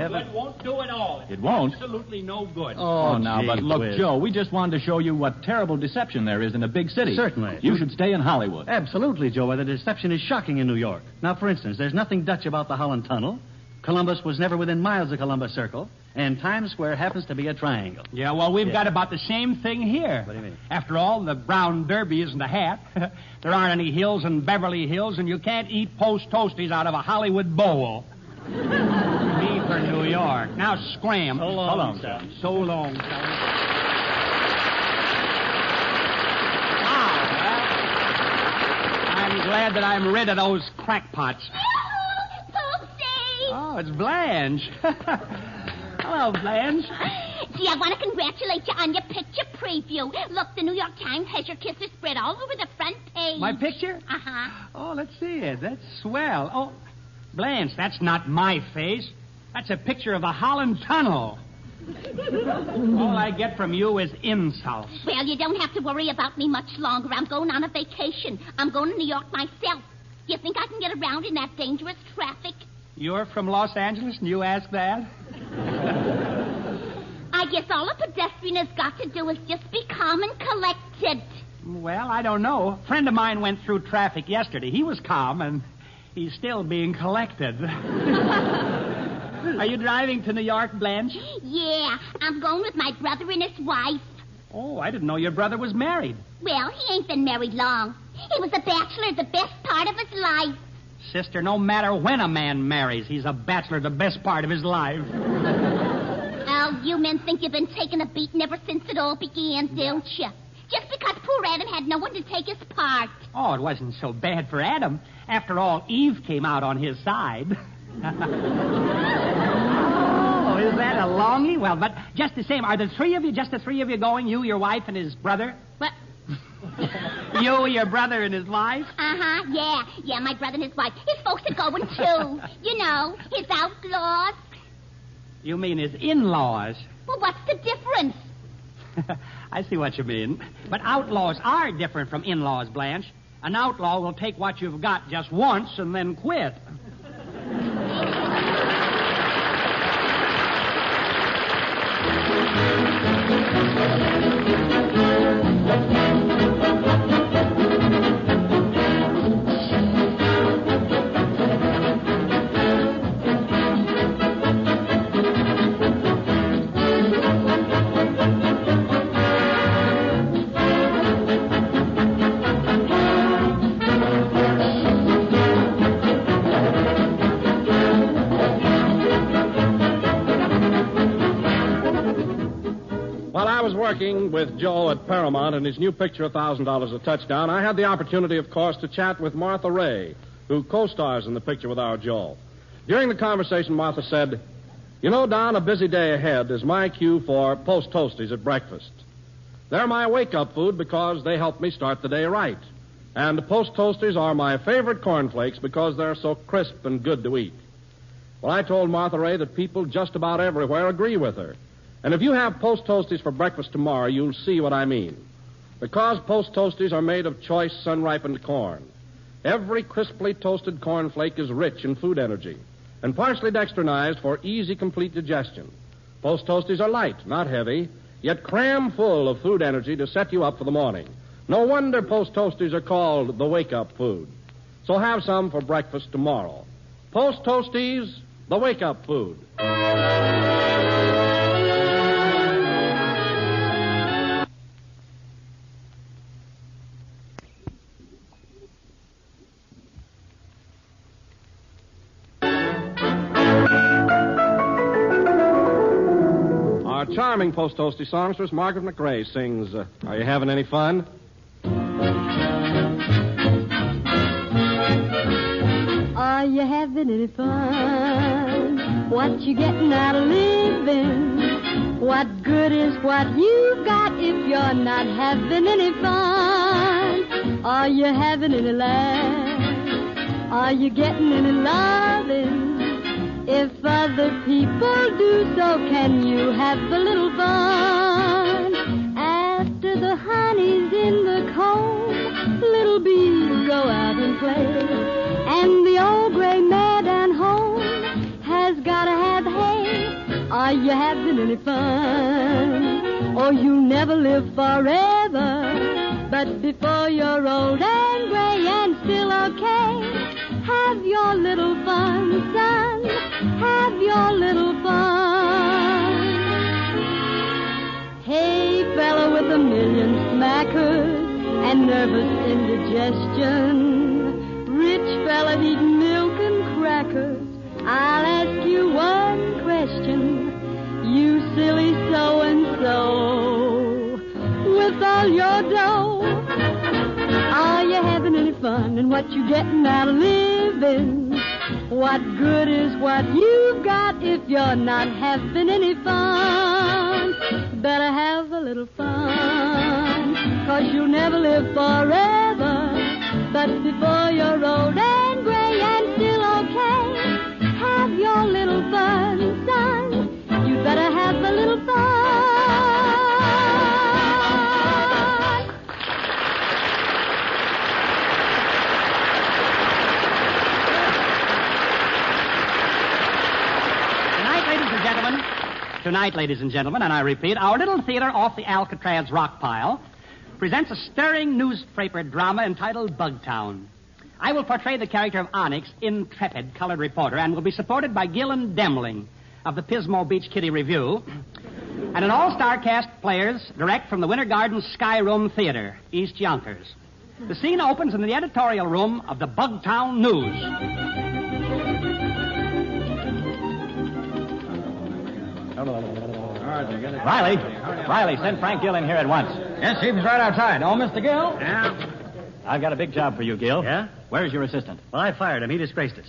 heaven. Good. Won't do at all. It won't? Absolutely no good. Oh, now, gee but look, whiz. Joe, we just wanted to show you what terrible deception there is in a big city. Certainly. You should stay in Hollywood. Absolutely, Joe. The deception is shocking in New York. Now, for instance, there's nothing Dutch about the Holland Tunnel. Columbus was never within miles of Columbus Circle. And Times Square happens to be a triangle. Yeah, well, we've got about the same thing here. What do you mean? After all, the brown derby isn't a hat. There aren't any hills in Beverly Hills, and you can't eat Post Toasties out of a Hollywood bowl. Me for New York. Now scram. So long, son. So long, son. I'm glad that I'm rid of those crackpots. Oh, it's Blanche. Hello, Blanche. Gee, I want to congratulate you on your picture preview. Look, the New York Times has your kisser spread all over the front page. My picture? Uh-huh. Oh, let's see it. That's swell. Oh, Blanche, that's not my face. That's a picture of the Holland Tunnel. All I get from you is insults. Well, you don't have to worry about me much longer. I'm going on a vacation. I'm going to New York myself. Do you think I can get around in that dangerous traffic? You're from Los Angeles and you ask that? I guess all a pedestrian has got to do is just be calm and collected. Well, I don't know. A friend of mine went through traffic yesterday. He was calm, and he's still being collected. Are you driving to New York, Blanche? Yeah, I'm going with my brother and his wife. Oh, I didn't know your brother was married. Well, he ain't been married long. He was a bachelor the best part of his life. Sister, no matter when a man marries, he's a bachelor the best part of his life. Oh, you men think you've been taking a beating ever since it all began, don't you? Just because poor Adam had no one to take his part. Oh, it wasn't so bad for Adam. After all, Eve came out on his side. Oh, is that a longy? Well, but just the same, are the three of you, just the three of you going? You, your wife, and his brother? What? You, your brother, and his wife? Uh-huh, yeah. Yeah, my brother and his wife. His folks are going, too. You know, his outlaws. You mean his in-laws? Well, what's the difference? I see what you mean. But outlaws are different from in-laws, Blanche. An outlaw will take what you've got just once and then quit. Working with Joe at Paramount and his new picture, $1,000 a Touchdown, I had the opportunity, of course, to chat with Martha Ray, who co-stars in the picture with our Joe. During the conversation, Martha said, "You know, Don, a busy day ahead is my cue for Post Toasties at breakfast. They're my wake-up food because they help me start the day right. And Post Toasties are my favorite cornflakes because they're so crisp and good to eat." Well, I told Martha Ray that people just about everywhere agree with her. And if you have Post Toasties for breakfast tomorrow, you'll see what I mean. Because Post Toasties are made of choice sun-ripened corn. Every crisply toasted cornflake is rich in food energy and partially dextrinized for easy, complete digestion. Post Toasties are light, not heavy, yet cram full of food energy to set you up for the morning. No wonder Post Toasties are called the wake-up food. So have some for breakfast tomorrow. Post Toasties, the wake-up food. Charming Post Toasty songstress Margaret McRae sings, Are You Having Any Fun? Are you having any fun? What you getting out of living? What good is what you've got if you're not having any fun? Are you having any laughs? Are you getting any loving? If other people do so, can you have a little fun? After the honey's in the comb, little bees go out and play. And the old gray mare down home has got to have hay. Are you having any fun? Or you'll never live forever. But before you're old and gray and still okay, have your little fun, son. Have your little fun. Hey, fella with a million smackers and nervous indigestion, rich fella eating milk and crackers, I'll ask you one question. You silly so-and-so, with all your dough, are you having any fun? And what you getting out of living? What good is what you've got if you're not having any fun? Better have a little fun, 'cause you'll never live forever. But before you're old and gray and still okay, have your little fun, son. You better have a little fun. Tonight, ladies and gentlemen, and I repeat, our little theater off the Alcatraz rock pile presents a stirring newspaper drama entitled Bugtown. I will portray the character of Onyx, intrepid colored reporter, and will be supported by Gillen Demling of the Pismo Beach Kitty Review, and an all-star cast of players direct from the Winter Garden Sky Room Theater, East Yonkers. The scene opens in the editorial room of the Bugtown News. Riley, send Frank Gill in here at once. Yes, he's right outside. Oh, Mr. Gill? Yeah? I've got a big job for you, Gill. Yeah? Where's your assistant? Well, I fired him. He disgraced us.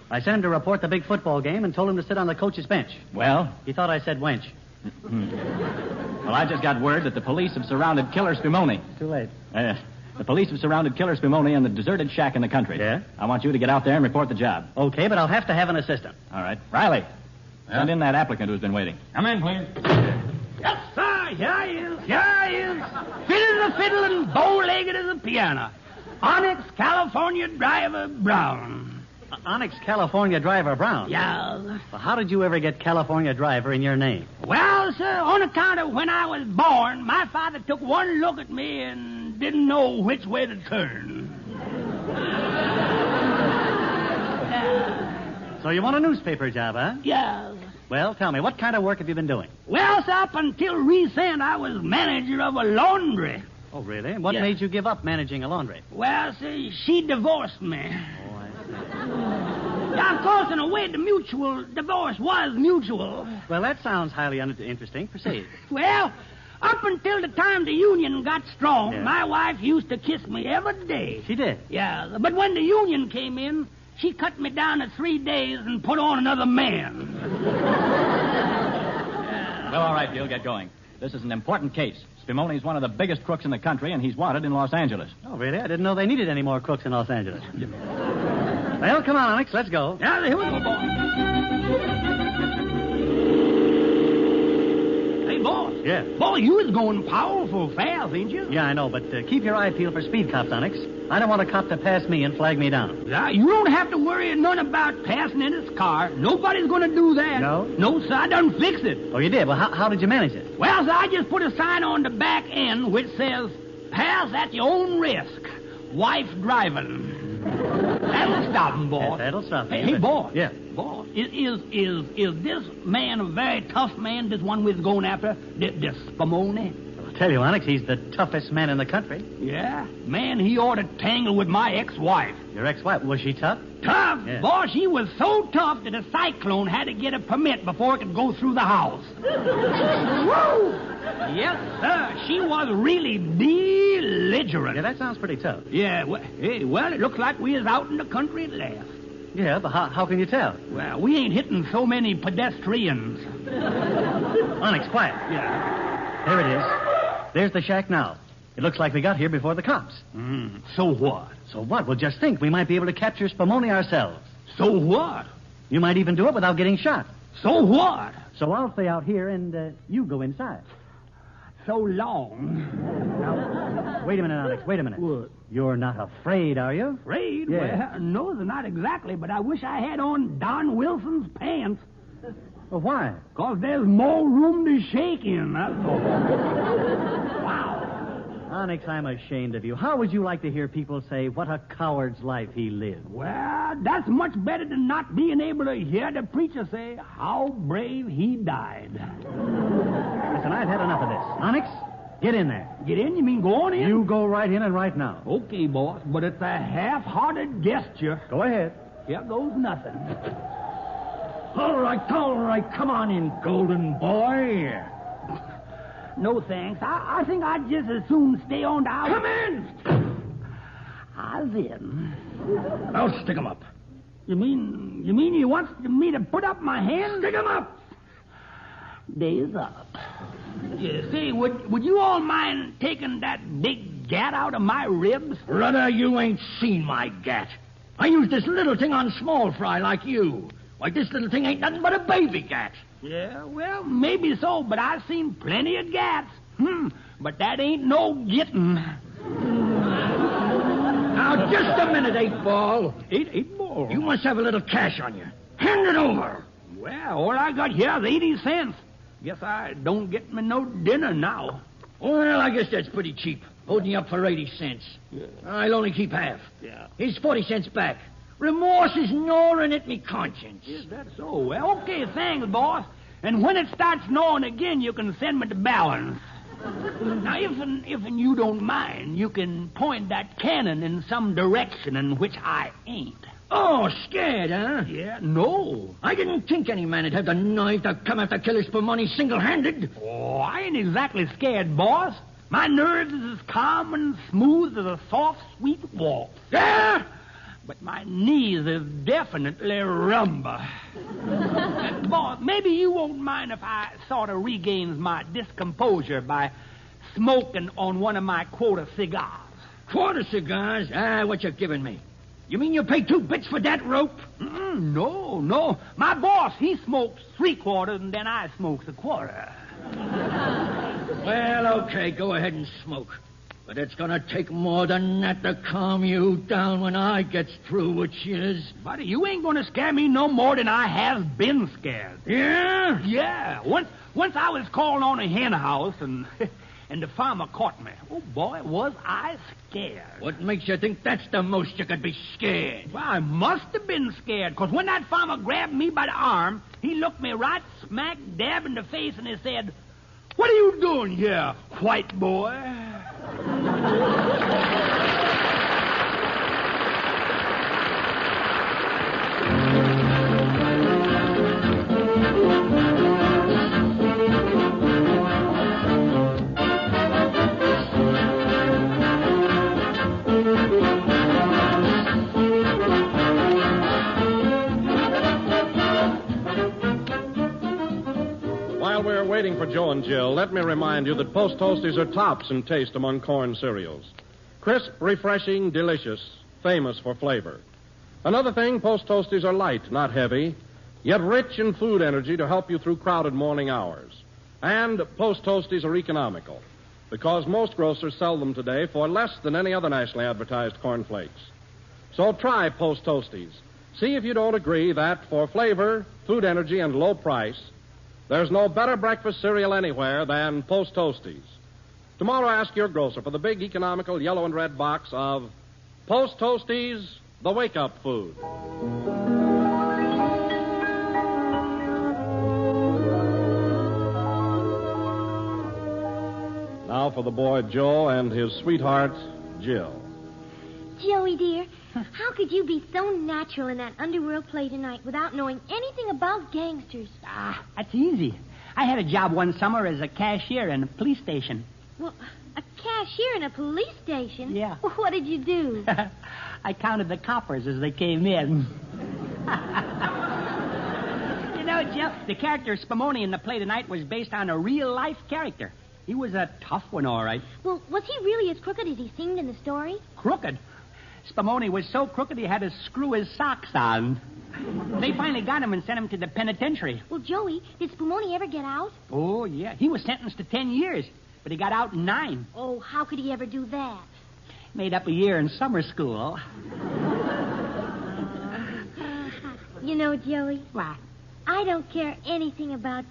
I sent him to report the big football game and told him to sit on the coach's bench. Well? He thought I said wench. Well, I just got word that the police have surrounded Killer Spumoni. Too late. The police have surrounded Killer Spumoni in the deserted shack in the country. Yeah? I want you to get out there and report the job. Okay, but I'll have to have an assistant. All right. Riley, send in that applicant who's been waiting. Come in, please. Yes, sir, here he is, fit as a fiddle and bow-legged as a piano. Onyx, California driver, Brown. Onyx California Driver Brown? Yeah. Well, how did you ever get California Driver in your name? Well, sir, on account of when I was born, my father took one look at me and didn't know which way to turn. So you want a newspaper job, huh? Yeah. Well, tell me, what kind of work have you been doing? Well, sir, up until recent, I was manager of a laundry. Oh, really? What Yeah. made you give up managing a laundry? Well, see, she divorced me. Oh, I see. Yeah, of course, in a way, the mutual divorce was mutual. Well, that sounds highly interesting. Proceed. Well, up until the time the union got strong, Yeah. my wife used to kiss me every day. She did? Yeah, but when the union came in, she cut me down to 3 days and put on another man. Well, all right, Gill, get going. This is an important case. Spumoni's one of the biggest crooks in the country, and he's wanted in Los Angeles. Oh, really? I didn't know they needed any more crooks in Los Angeles. Well, come on, Onyx, let's go. Yeah, here we go, boy. Hey, boss. Yeah. Boy, you was going powerful fast, ain't you? Yeah, I know, but keep your eye peeled for speed cops, Onyx. I don't want a cop to pass me and flag me down. Yeah, you don't have to worry none about passing in his car. Nobody's going to do that. No? No, sir, I done fixed it. Oh, you did? Well, how did you manage it? Well, sir, I just put a sign on the back end which says, pass at your own risk. Wife driving. That'll stop him, boy. Yes, that'll stop him. Hey, boy. Yeah. Boy, is this man a very tough man, this one we're going after? This Spumoni? I'll tell you, Onyx, he's the toughest man in the country. Yeah? Man, he ought to tangle with my ex-wife. Your ex-wife, was she tough? Tough? Yeah. Boy, she was so tough that a cyclone had to get a permit before it could go through the house. Woo! Yes, sir. She was really belligerent. Yeah, that sounds pretty tough. Yeah, well, it looks like we is out in the country at last. Yeah, but how can you tell? Well, we ain't hitting so many pedestrians. Onyx, quiet. Yeah. There it is. There's the shack now. It looks like we got here before the cops. So what? So what? Well, just think. We might be able to capture Spumoni ourselves. So what? You might even do it without getting shot. So what? So I'll stay out here and you go inside. So long. Now, wait a minute, Onyx. Wait a minute. What? You're not afraid, are you? Afraid? Yeah. Well, no, not exactly, but I wish I had on Don Wilson's pants. Well, why? Because there's more room to shake in, that's all. Wow. Onyx, I'm ashamed of you. How would you like to hear people say what a coward's life he lived? Well, that's much better than not being able to hear the preacher say how brave he died. Listen, I've had enough of this. Onyx, get in there. Get in? You mean go on in? You go right in and right now. Okay, boss, but it's a half-hearted gesture. Go ahead. Here goes nothing. All right, come on in, golden boy. No, thanks. I think I'd just as soon stay on down. Come in! I's in. Now stick 'em up. You mean you want me to put up my hand? Stick 'em up! Days up. Yeah, say, would you all mind taking that big gat out of my ribs? Brother, you ain't seen my gat. I use this little thing on small fry like you. Why, this little thing ain't nothing but a baby gat. Yeah, well, maybe so, but I've seen plenty of gats. But that ain't no getting. Now, just a minute, 8-ball. Eight ball? You must have a little cash on you. Hand it over. Well, all I got here is 80 cents. Guess I don't get me no dinner now. Well, I guess that's pretty cheap. Holding you up for 80 cents. Yeah. I'll only keep half. Yeah. Here's 40 cents back. Remorse is gnawing at me conscience. Is that so? Well, okay, thanks, boss. And when it starts gnawing again, you can send me the balance. Now, if you don't mind, you can point that cannon in some direction in which I ain't. Oh, scared, huh? Yeah, no. I didn't think any man would have the nerve to come after Killis for money single-handed. Oh, I ain't exactly scared, boss. My nerves is as calm and smooth as a soft, sweet waltz. Yeah? But my knees is definitely rumba. Boss, maybe you won't mind if I sort of regains my discomposure by smoking on one of my quota cigars. Quarter cigars? What you giving me? You mean you pay 2 bits for that rope? No. My boss, he smokes 3 quarters, and then I smokes a quarter. Well, okay, go ahead and smoke. But it's gonna take more than that to calm you down when I gets through with yous. Buddy, you ain't gonna scare me no more than I have been scared. Yeah? Yeah. Once I was calling on a hen house, and the farmer caught me. Oh, boy, was I scared. What makes you think that's the most you could be scared? Well, I must have been scared, because when that farmer grabbed me by the arm, he looked me right smack dab in the face, and he said, "What are you doing here, white boy?" While we're waiting for Joe and Jill, let me remind you that Post Toasties are tops in taste among corn cereals. Crisp, refreshing, delicious, famous for flavor. Another thing, Post Toasties are light, not heavy, yet rich in food energy to help you through crowded morning hours. And Post Toasties are economical, because most grocers sell them today for less than any other nationally advertised cornflakes. So try Post Toasties. See if you don't agree that for flavor, food energy, and low price, there's no better breakfast cereal anywhere than Post Toasties. Tomorrow, ask your grocer for the big economical yellow and red box of Post Toasties, the wake-up food. Now for the boy Joe and his sweetheart, Jill. Joey, dear, how could you be so natural in that underworld play tonight without knowing anything about gangsters? That's easy. I had a job one summer as a cashier in a police station. Well, a cashier in a police station? Yeah. What did you do? I counted the coppers as they came in. You know, Jeff, the character Spumoni in the play tonight was based on a real-life character. He was a tough one, all right. Well, was he really as crooked as he seemed in the story? Crooked? Spumoni was so crooked he had to screw his socks on. They finally got him and sent him to the penitentiary. Well, Joey, did Spumoni ever get out? Oh, yeah. He was sentenced to 10 years, but he got out in 9. Oh, how could he ever do that? Made up a year in summer school. You know, Joey, What? I don't care anything about